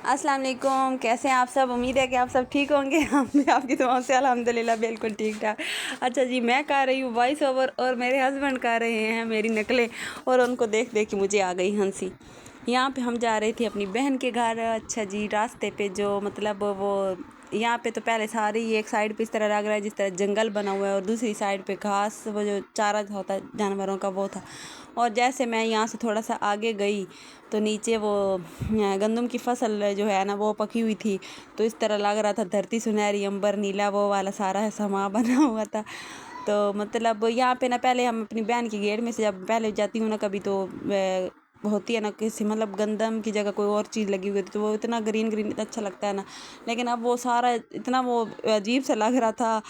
अस्सलाम वालेकुम, कैसे हैं आप सब। उम्मीद है कि आप सब ठीक होंगे। हम भी आपकी दुआओं से अल्हम्दुलिल्लाह बिल्कुल ठीक ठाक। अच्छा जी, मैं कर रही हूँ वॉइस ओवर और मेरे हस्बैंड कर रहे हैं मेरी नकलें, और उनको देख देख के मुझे आ गई हंसी। यहाँ पे हम जा रहे थे अपनी बहन के घर। अच्छा जी, रास्ते पे जो मतलब वो यहाँ पे तो पहले सारी एक साइड पे इस तरह लग रहा है जिस तरह जंगल बना हुआ है, और दूसरी साइड पे घास, वो जो चारा होता है जानवरों का, वो था। और जैसे मैं यहाँ से थोड़ा सा आगे गई तो नीचे वो गंदम की फसल जो है ना वो पकी हुई थी। तो इस तरह लग रहा था धरती सुनहरी अंबर नीला, वो वाला सारा समा बना हुआ था। तो मतलब यहाँ पे ना, पहले हम अपनी बहन की गेट में से जब पहले जाती हूँ ना कभी, तो होती है ना किसी मतलब गंदम की जगह कोई और चीज़ लगी हुई थी, तो वो इतना ग्रीन ग्रीन इतना अच्छा लगता है ना। लेकिन अब वो सारा इतना वो अजीब सा लग रहा था,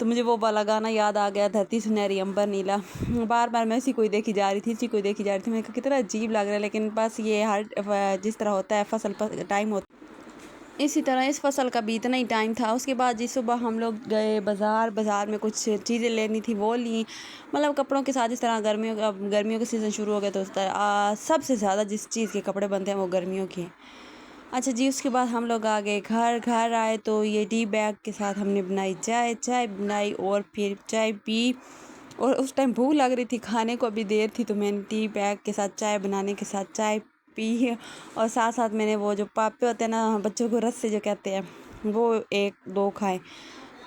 तो मुझे वो वाला गाना याद आ गया, धरती सुनहरी अंबर नीला। बार बार मैं इसी कोई देखी जा रही थी, इसी कोई देखी जा रही थी। मैंने कहा कितना अजीब लग रहा है, लेकिन बस ये हर जिस तरह होता है फसल टाइम होता, इसी तरह इस फसल का भी इतना ही टाइम था। उसके बाद जी सुबह हम लोग गए बाज़ार में कुछ चीज़ें लेनी थी, वो ली। मतलब कपड़ों के साथ, इस तरह गर्मियों का सीज़न शुरू हो गया, तो उस तरह सबसे ज़्यादा जिस चीज़ के कपड़े बनते हैं वो गर्मियों के हैं। अच्छा जी, उसके बाद हम लोग आ गए घर आए तो ये टी बैग के साथ हमने बनाई चाय बनाई और फिर चाय पी। और उस टाइम भूख लग रही थी, खाने को अभी देर थी, तो मैंने टी बैग के साथ चाय बनाने के साथ चाय पी। और साथ साथ मैंने वो जो पापे होते हैं ना बच्चों को रस से जो कहते हैं, वो एक दो खाए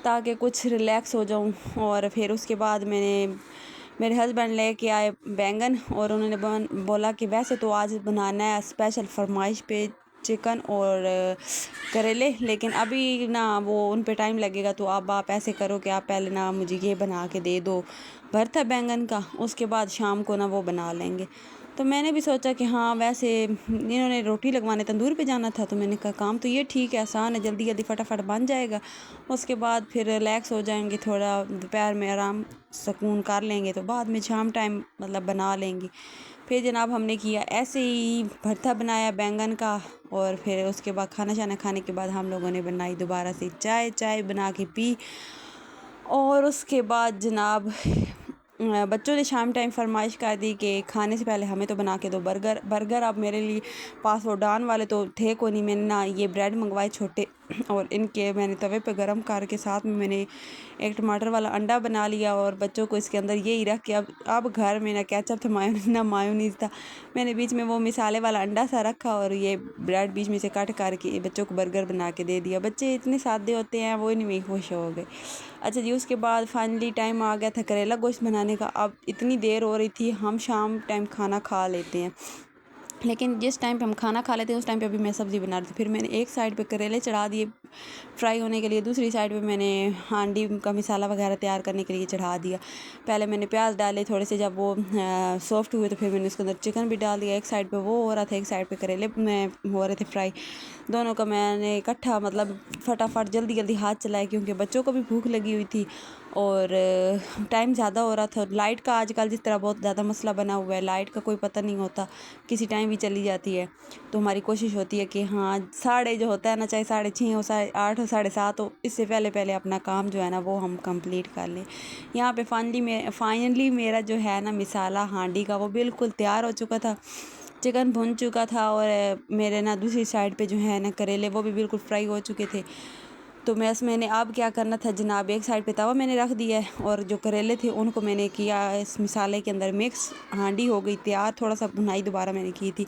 ताकि कुछ रिलैक्स हो जाऊं। और फिर उसके बाद मेरे हस्बैंड लेके आए बैंगन, और उन्होंने बोला कि वैसे तो आज बनाना है स्पेशल फरमाइश पे चिकन और करेले, लेकिन अभी ना वो उन पे टाइम लगेगा, तो अब आप ऐसे करो कि आप पहले ना मुझे ये बना के दे दो भरता बैंगन का, उसके बाद शाम को ना वो बना लेंगे। तो मैंने भी सोचा कि हाँ, वैसे इन्होंने रोटी लगवाने तंदूर पे जाना था, तो मैंने कहा काम तो ये ठीक है, आसान है, जल्दी जल्दी फटाफट बन जाएगा। उसके बाद फिर रिलैक्स हो जाएंगे, थोड़ा दोपहर में आराम सुकून कर लेंगे, तो बाद में शाम टाइम मतलब बना लेंगे। फिर जनाब हमने किया ऐसे ही भरता बनाया बैंगन का। और फिर उसके बाद खाना शाना खाने के बाद हम लोगों ने बनाई दोबारा से चाय बना के पी। और उसके बाद जनाब बच्चों ने शाम टाइम फरमाइश कर दी कि खाने से पहले हमें तो बना के दो बर्गर। अब मेरे लिए पास वो डान वाले तो थे को नहीं, मैंने ना ये ब्रेड मंगवाए छोटे, और इनके मैंने तवे पे गरम करके साथ में मैंने एक टमाटर वाला अंडा बना लिया, और बच्चों को इसके अंदर यही रख के, अब घर में ना केचप था ना मायोनीज़ था, मैंने बीच में वो मिसाले वाला अंडा सा रखा और ये ब्रेड बीच में से कट करके बच्चों को बर्गर बना के दे दिया। बच्चे इतने सादे होते हैं, वो नहीं में खुश हो गए। अच्छा जी, उसके बाद फाइनली टाइम आ गया था करेला गोश्त बनाने का। अब इतनी देर हो रही थी, हम शाम टाइम खाना खा लेते हैं, लेकिन जिस टाइम पे हम खाना खा लेते हैं उस टाइम पे अभी मैं सब्ज़ी बना रही थी। फिर मैंने एक साइड पे करेले चढ़ा दिए फ्राई होने के लिए, दूसरी साइड पे मैंने हांडी का मसाला वगैरह तैयार करने के लिए चढ़ा दिया। पहले मैंने प्याज डाले थोड़े से, जब वो सॉफ्ट हुए तो फिर मैंने उसके अंदर चिकन भी डाल दिया। एक साइड पे वो हो रहा था, एक साइड पे करेले में हो रहे थे फ्राई। दोनों का मैंने इकट्ठा मतलब फटाफट जल्दी जल्दी हाथ चलाए, क्योंकि बच्चों को भी भूख लगी हुई थी और टाइम ज़्यादा हो रहा था। लाइट का आजकल जिस तरह बहुत ज़्यादा मसला बना हुआ है, लाइट का कोई पता नहीं होता, किसी टाइम भी चली जाती है। तो हमारी कोशिश होती है कि हाँ, साढ़े जो होता है ना, चाहे 6:30 हो, 8:30 हो, 7:30 हो, इससे पहले पहले अपना काम जो है ना वो हम कंप्लीट कर लें। यहाँ पे फाइनली मेरा जो है ना मिसाला हांडी का वो बिल्कुल तैयार हो चुका था, चिकन भुन चुका था, और मेरे ना दूसरी साइड पे जो है ना करेले वो भी बिल्कुल फ्राई हो चुके थे। तो मैंने अब क्या करना था जनाब, एक साइड पे तवा मैंने रख दिया है, और जो करेले थे उनको मैंने किया इस मिसाले के अंदर मिक्स। हांडी हो गई तैयार, थोड़ा सा भुनाई दोबारा मैंने की थी,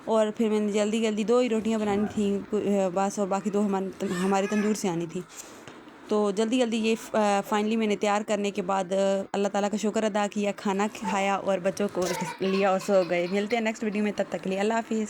और फिर मैंने जल्दी जल्दी 2 ही रोटियां बनानी थी बस, और बाकी 2 हमारी तंदूर से आनी थी। तो जल्दी जल्दी ये फाइनली मैंने तैयार करने के बाद अल्लाह ताला का शुक्र अदा किया, खाना खाया और बच्चों को लिया और सो गए। मिलते हैं नेक्स्ट वीडियो में, तब तक के लिए अल्लाह हाफिज़।